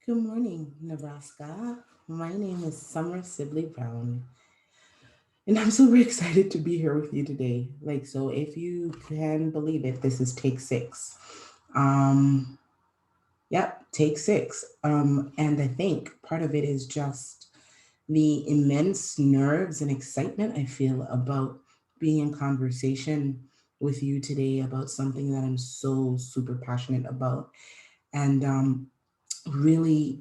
Good morning, Nebraska. My name is Sommer Sibilly-Brown, and I'm super excited to be here with you today. So if you can believe it, this is take six. Um, yep, take six. And I think part of it is just the immense nerves and excitement I feel about being in conversation with you today about something that I'm so super passionate about, and really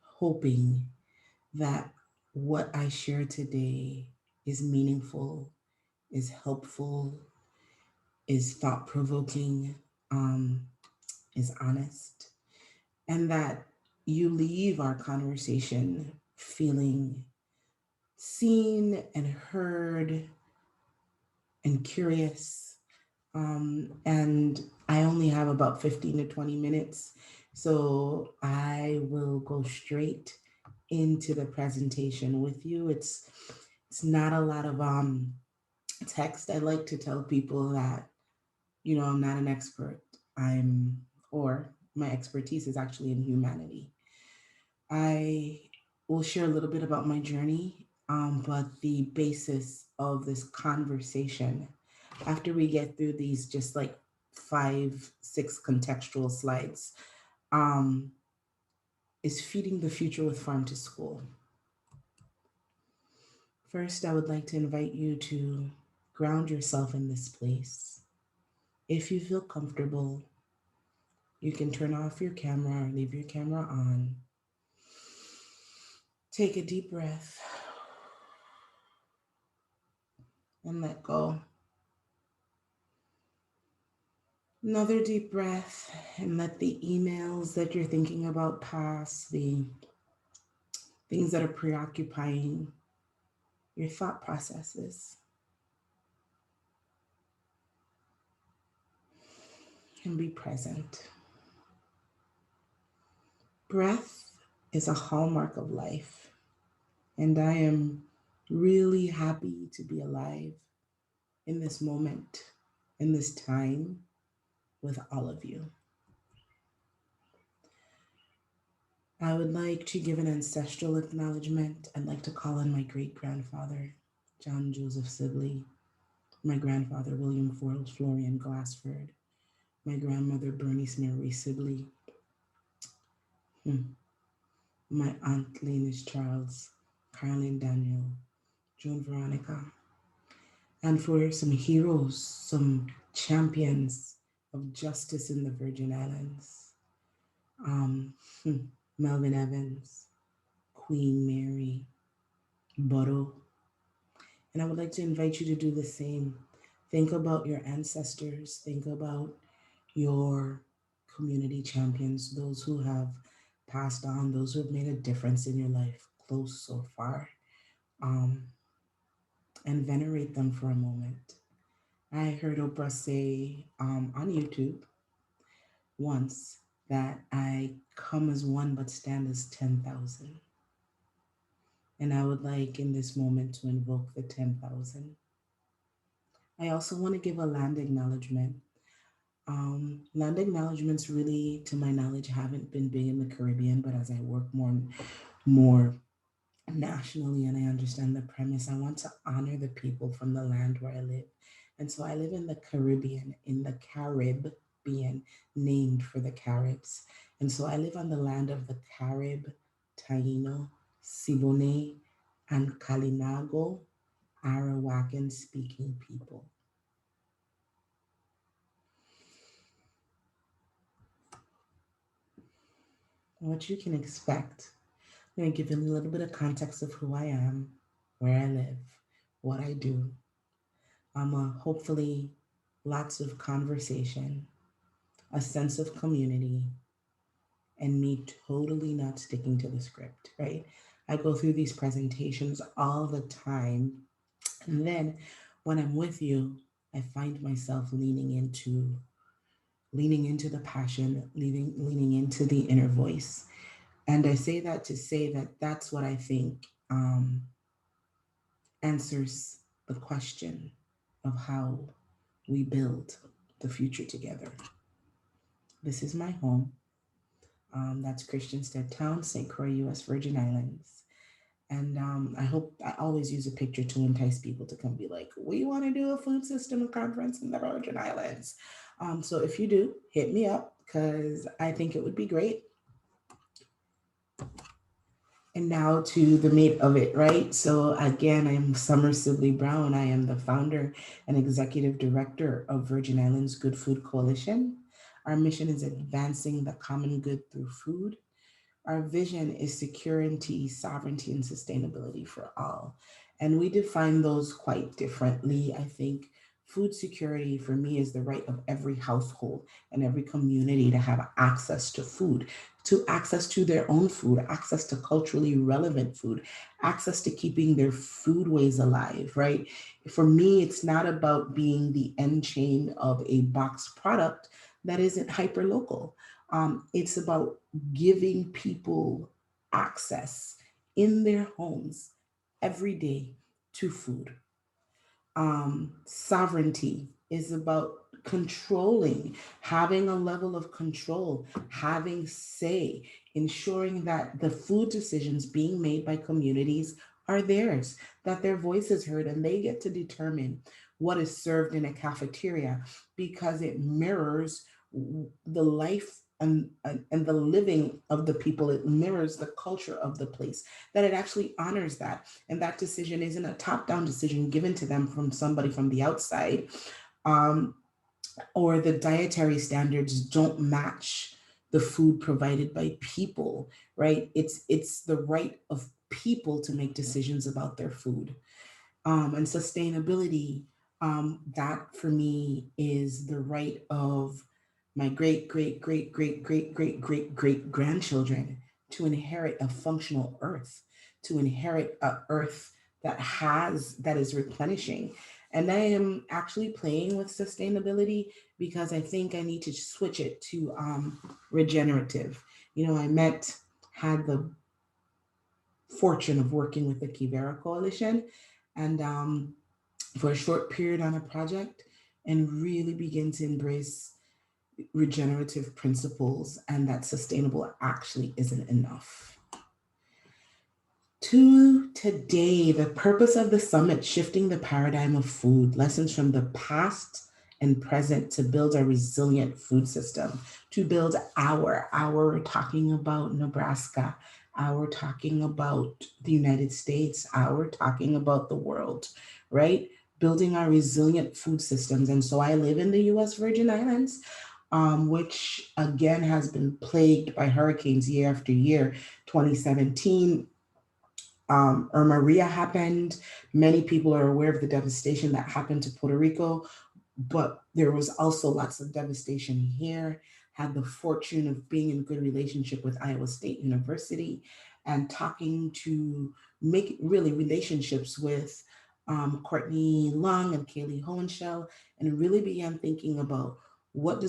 hoping that what I share today is meaningful, is helpful, is thought provoking, um, is honest, and that you leave our conversation feeling seen and heard and curious. And I only have about 15 to 20 minutes, so I will go straight into the presentation with you. It's not a lot of text. I like to tell people that, I'm not an expert. I'm or my expertise is actually in humanity. I will share a little bit about my journey, but the basis of this conversation, after we get through these just like five, six contextual slides, um, is feeding the future with farm to school. First, I would like to invite you to ground yourself in this place. If you feel comfortable, you can turn off your camera or leave your camera on. Take a deep breath and let go. Another deep breath and let the emails that you're thinking about pass, the things that are preoccupying your thought processes, and be present. Breath is a hallmark of life, and I am really happy to be alive in this moment, in this time, with all of you. I would like to give an ancestral acknowledgement. I'd like to call on my great grandfather, John Joseph Sibley, my grandfather, William Florian Glassford, my grandmother, Bernice Marie Sibley, my aunt, Lenis Charles, Caroline Daniel, Joan Veronica, and for some heroes, some champions of justice in the Virgin Islands. Um, hmm, Melvin Evans, Queen Mary, Boro. And I would like to invite you to do the same. Think about your ancestors, think about your community champions, those who have passed on, those who have made a difference in your life, close or far, um, and venerate them for a moment. I heard Oprah say on YouTube once that I come as one but stand as 10,000. And I would like in this moment to invoke the 10,000. I also want to give a land acknowledgement. Land acknowledgements really, to my knowledge, haven't been big in the Caribbean, but as I work more nationally and I understand the premise, I want to honor the people from the land where I live. And so I live in the Caribbean, named for the Caribs. And so I live on the land of the Carib, Taino, Siboney, and Kalinago Arawakan speaking people. What you can expect. I'm going to give you a little bit of context of who I am, where I live, what I do. Hopefully lots of conversation, a sense of community, and me totally not sticking to the script, right? I go through these presentations all the time. And then when I'm with you, I find myself leaning into the passion, leaning into the inner voice. And I say that to say that that's what I think um, answers the question of how we build the future together. This is my home. That's Christiansted Town, St. Croix, U.S. Virgin Islands. And I always use a picture to entice people to come be like, we want to do a food system conference in the Virgin Islands. So if you do, hit me up because I think it would be great. And now to the meat of it, right? So again, I'm Sommer Sibilly-Brown. I am the founder and executive director of Virgin Islands Good Food Coalition. Our mission is advancing the common good through food. Our vision is security, sovereignty, and sustainability for all. And we define those quite differently. I think food security for me is the right of every household and every community to have access to food, to access to their own food, access to culturally relevant food, access to keeping their foodways alive, right? For me, it's not about being the end chain of a box product that isn't hyper local. It's about giving people access in their homes every day to food. Sovereignty is about controlling, having a level of control, having say, ensuring that the food decisions being made by communities are theirs, that their voice is heard, and they get to determine what is served in a cafeteria because it mirrors the life and the living of the people. It mirrors the culture of the place, that it actually honors that, and that decision isn't a top-down decision given to them from somebody from the outside, um, or the dietary standards don't match the food provided by people, right? It's the right of people to make decisions about their food. And sustainability, that for me is the right of my great great great great great great great great grandchildren to inherit a functional earth, to inherit a earth that is replenishing. And I am actually playing with sustainability because I think I need to switch it to regenerative. I had the fortune of working with the Kivera Coalition, and for a short period on a project, and really begin to embrace regenerative principles, and that sustainable actually isn't enough. To today, the purpose of the summit: shifting the paradigm of food, lessons from the past and present to build a resilient food system, to build we're talking about Nebraska, we're talking about the United States, we're talking about the world, right? Building our resilient food systems. And so I live in the US Virgin Islands, which again has been plagued by hurricanes year after year. 2017, Maria happened. Many people are aware of the devastation that happened to Puerto Rico, but there was also lots of devastation here. Had the fortune of being in good relationship with Iowa State University and talking to make really relationships with Courtney Long and Kaylee Hohenschel, and really began thinking about what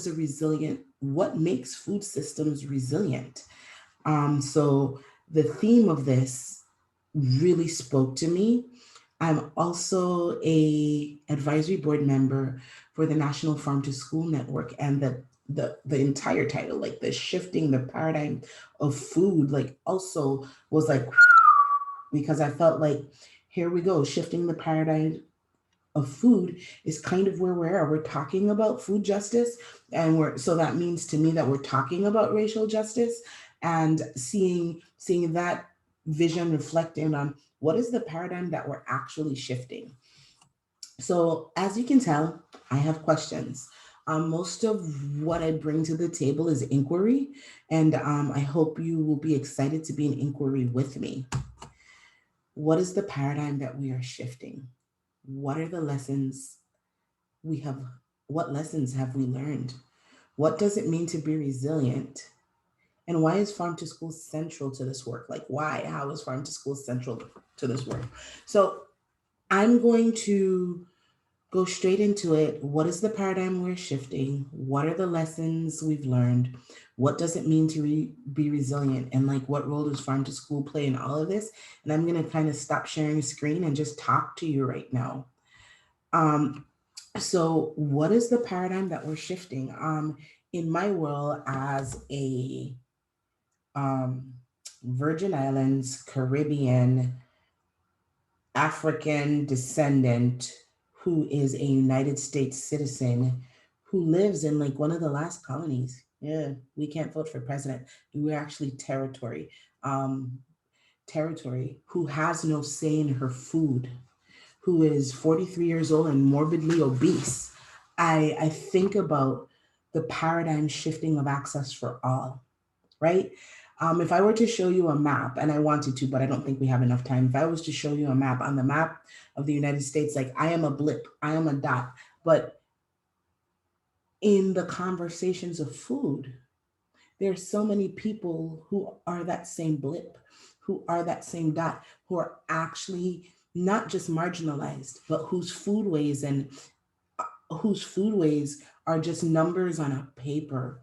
makes food systems resilient. So the theme of this really spoke to me. I'm also a advisory board member for the National Farm to School Network, and the entire title, like the shifting the paradigm of food, like also was like because I felt like here we go, shifting the paradigm of food is kind of where we're at. We're talking about food justice, and so that means to me that we're talking about racial justice, and seeing that vision reflecting on what is the paradigm that we're actually shifting. So as you can tell, I have questions. Most of what I bring to the table is inquiry, and I hope you will be excited to be in inquiry with me. What is the paradigm that we are shifting? What are the lessons we have? What lessons have we learned? What does it mean to be resilient? And why is farm to school central to this work? Like, why? How is farm to school central to this work? So I'm going to go straight into it. What is the paradigm we're shifting? What are the lessons we've learned? What does it mean to be resilient? And like, what role does farm to school play in all of this? And I'm going to kind of stop sharing screen and just talk to you right now. So what is the paradigm that we're shifting? In my world as a um, Virgin Islands, Caribbean, African descendant who is a United States citizen who lives in like one of the last colonies. Yeah, we can't vote for president. We're actually um, territory, who has no say in her food, who is 43 years old and morbidly obese. I think about the paradigm shifting of access for all, right? If I were to show you a map, and I wanted to, but I don't think we have enough time. If I was to show you a map, on the map of the United States, like I am a blip, I am a dot, but in the conversations of food, there's so many people who are that same blip, who are that same dot, who are actually not just marginalized, but whose foodways are just numbers on a paper,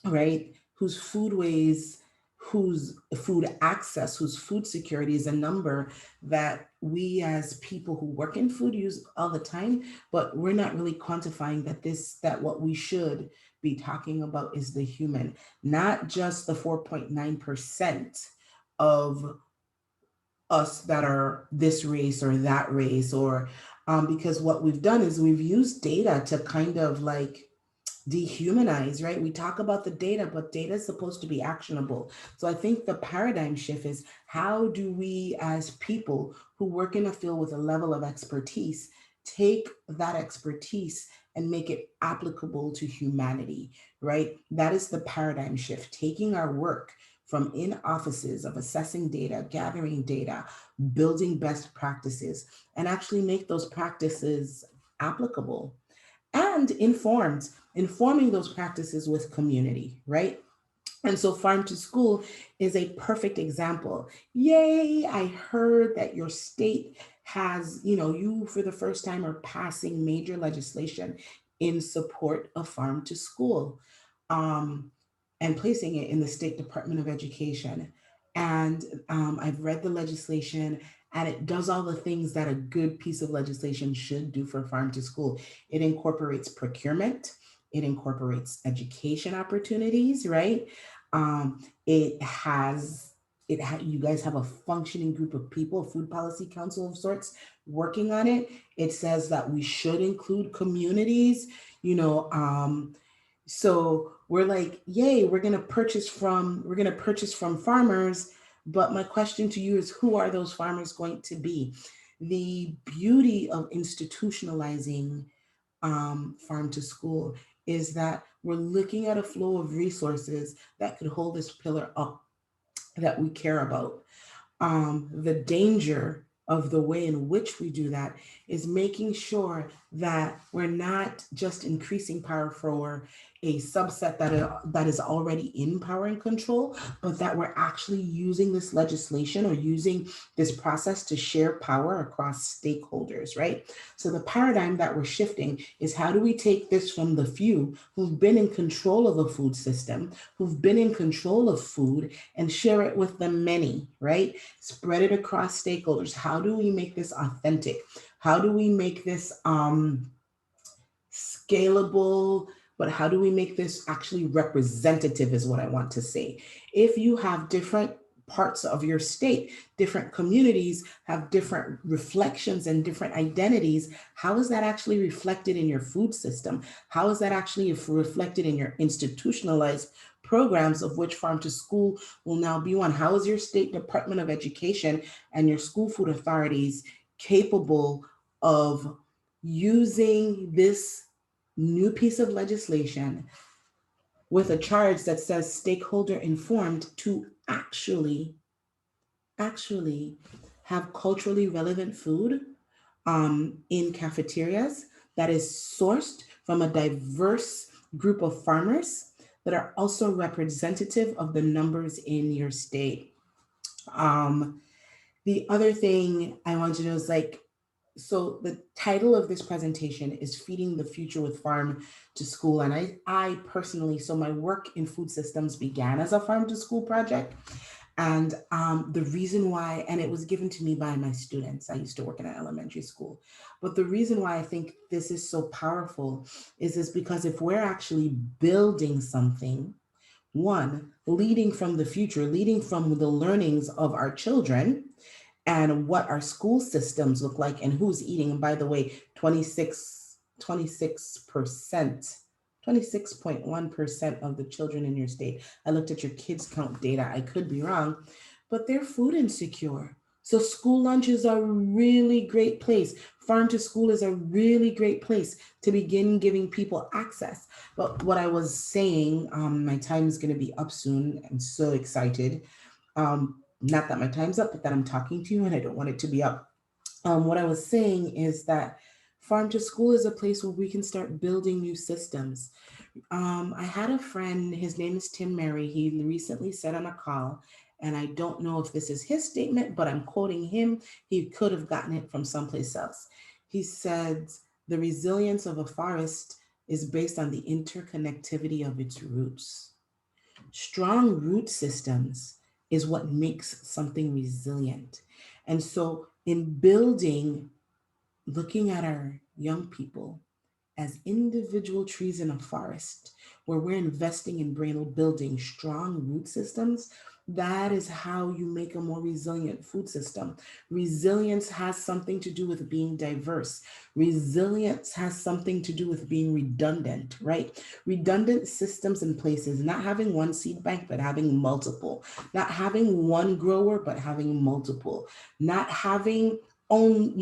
right? Whose foodways, whose food access, whose food security is a number that we as people who work in food use all the time, but we're not really quantifying that what we should be talking about is the human, not just the 4.9% of us that are this race or that race, or because what we've done is we've used data to kind of like dehumanize, right? We talk about the data, but data is supposed to be actionable. So I think the paradigm shift is, how do we as people who work in a field with a level of expertise take that expertise and make it applicable to humanity, right? That is the paradigm shift, taking our work from in offices of assessing data, gathering data, building best practices, and actually make those practices applicable and informing those practices with community, right? And so farm to school is a perfect example. Yay, I heard that your state has, you for the first time are passing major legislation in support of farm to school, um, and placing it in the State Department of Education. And I've read the legislation, and it does all the things that a good piece of legislation should do for farm to school. It incorporates procurement, it incorporates education opportunities, right? Um, it has you guys have a functioning group of people, a food policy council of sorts, working on it. It says that we should include communities, you know. So we're like, yay, we're gonna purchase from farmers. But my question to you is, who are those farmers going to be? The beauty of institutionalizing farm to school is that we're looking at a flow of resources that could hold this pillar up that we care about. The danger of the way in which we do that is making sure that we're not just increasing power for a subset that is already in power and control, but that we're actually using this legislation or using this process to share power across stakeholders, right? So the paradigm that we're shifting is, how do we take this from the few who've been in control of a food system, who've been in control of food, and share it with the many, right? Spread it across stakeholders. How do we make this authentic? How do we make this scalable? But how do we make this actually representative, is what I want to say. If you have different parts of your state, different communities have different reflections and different identities, how is that actually reflected in your food system? How is that actually reflected in your institutionalized programs, of which farm to school will now be one? How is your state Department of Education and your school food authorities capable of using this new piece of legislation with a charge that says stakeholder informed to actually have culturally relevant food in cafeterias that is sourced from a diverse group of farmers that are also representative of the numbers in your state. Um, the other thing I want to know is, like, so the title of this presentation is Feeding the Future with Farm to School. And I personally, so my work in food systems began as a farm to school project. And the reason why, and it was given to me by my students, I used to work in an elementary school. But the reason why I think this is so powerful is because if we're actually building something, One, leading from the future, leading from the learnings of our children and what our school systems look like and who's eating. And by the way, 26%, 26.1% of the children in your state. I looked at your kids count data. I could be wrong, but they're food insecure. So school lunch is a really great place. Farm to school is a really great place to begin giving people access. But what I was saying, my time is going to be up soon. I'm so excited. Not that my time's up, but that I'm talking to you and I don't want it to be up. What I was saying is that farm to school is a place where we can start building new systems. I had a friend, his name is Tim Mary. He recently said on a call, and I don't know if this is his statement, but I'm quoting him. He could have gotten it from someplace else. He said, the resilience of a forest is based on the interconnectivity of its roots. Strong root systems is what makes something resilient. And so, in building, looking at our young people as individual trees in a forest where we're investing in building strong root systems, that is how you make a more resilient food system. Resilience has something to do with being diverse. Resilience has something to do with being redundant, right? Redundant systems in places, not having one seed bank, but having multiple, not having one grower, but having multiple, not having own,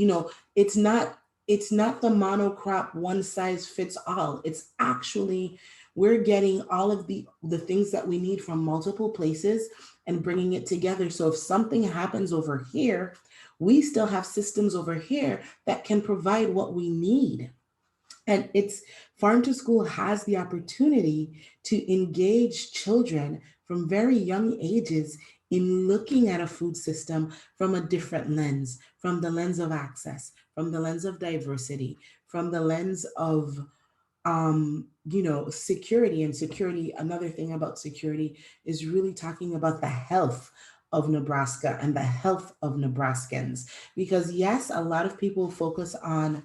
it's not the monocrop one size fits all. It's actually we're getting all of the things that we need from multiple places and bringing it together. So if something happens over here, we still have systems over here that can provide what we need. And it's farm to school has the opportunity to engage children from very young ages in looking at a food system from a different lens, from the lens of access, from the lens of diversity, from the lens of security. And security, another thing about security is really talking about the health of Nebraska and the health of Nebraskans. Because yes, a lot of people focus on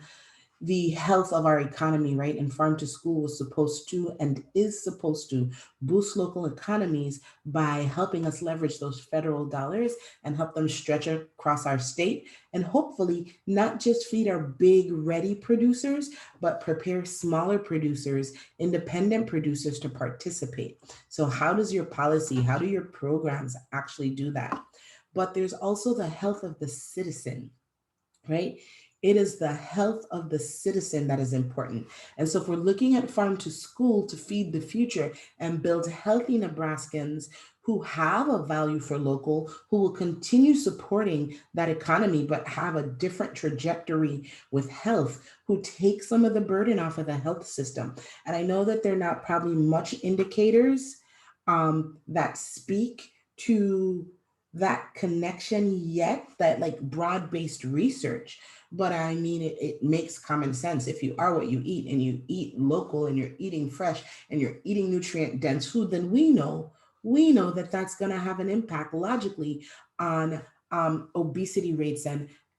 the health of our economy, right? And farm to school was supposed to and is supposed to boost local economies by helping us leverage those federal dollars and help them stretch across our state and hopefully not just feed our big ready producers, but prepare smaller producers, independent producers to participate. So, how does your policy, how do your programs actually do that? But there's also the health of the citizen, right? It is the health of the citizen that is important. And so, if we're looking at farm to school to feed the future and build healthy Nebraskans who have a value for local, who will continue supporting that economy, but have a different trajectory with health, who take some of the burden off of the health system. And I know that there are not probably much indicators that speak to that connection yet, that like broad based research. But I mean, it makes common sense. If you are what you eat and you eat local and you're eating fresh and you're eating nutrient dense food, then we know that that's going to have an impact logically on obesity rates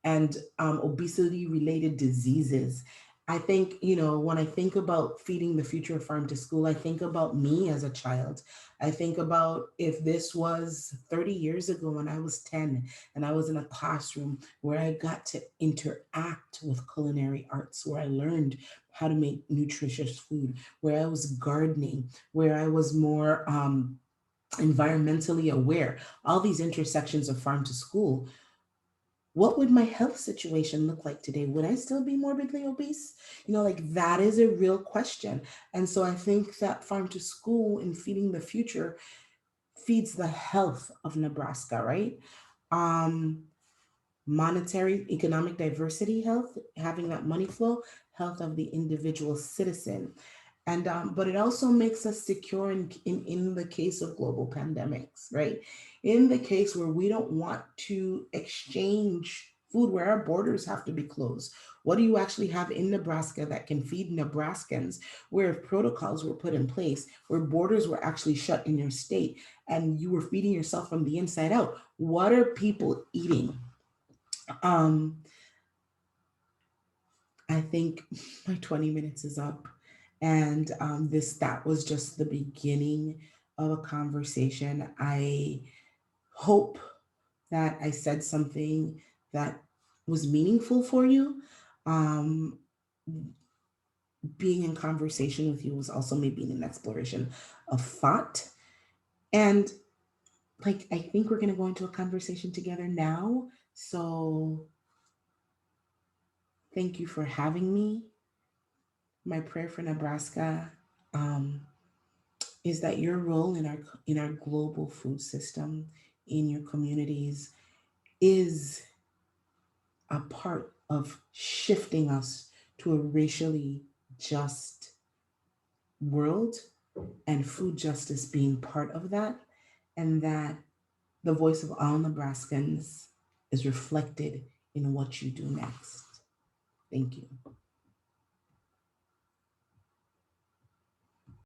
and obesity related diseases. I think, when I think about feeding the future of farm to school, I think about me as a child. I think about if this was 30 years ago when I was 10 and I was in a classroom where I got to interact with culinary arts, where I learned how to make nutritious food, where I was gardening, where I was more environmentally aware, all these intersections of farm to school. What would my health situation look like today? Would I still be morbidly obese? Like that is a real question. And so I think that farm to school and feeding the future feeds the health of Nebraska, right? Um, Monetary, economic diversity, health, having that money flow, health of the individual citizen. And but it also makes us secure in the case of global pandemics, right? In the case where we don't want to exchange food, where our borders have to be closed. What do you actually have in Nebraska that can feed Nebraskans, where if protocols were put in place, where borders were actually shut in your state and you were feeding yourself from the inside out? What are people eating? um I think my 20 minutes is up. And that was just the beginning of a conversation. I hope that I said something that was meaningful for you. Um, Being in conversation with you was also maybe an exploration of thought. And like, I think we're going to go into a conversation together now. So thank you for having me. My prayer for Nebraska um, is that your role in our global food system, in your communities, is a part of shifting us to a racially just world, and food justice being part of that, and that the voice of all Nebraskans is reflected in what you do next. Thank you.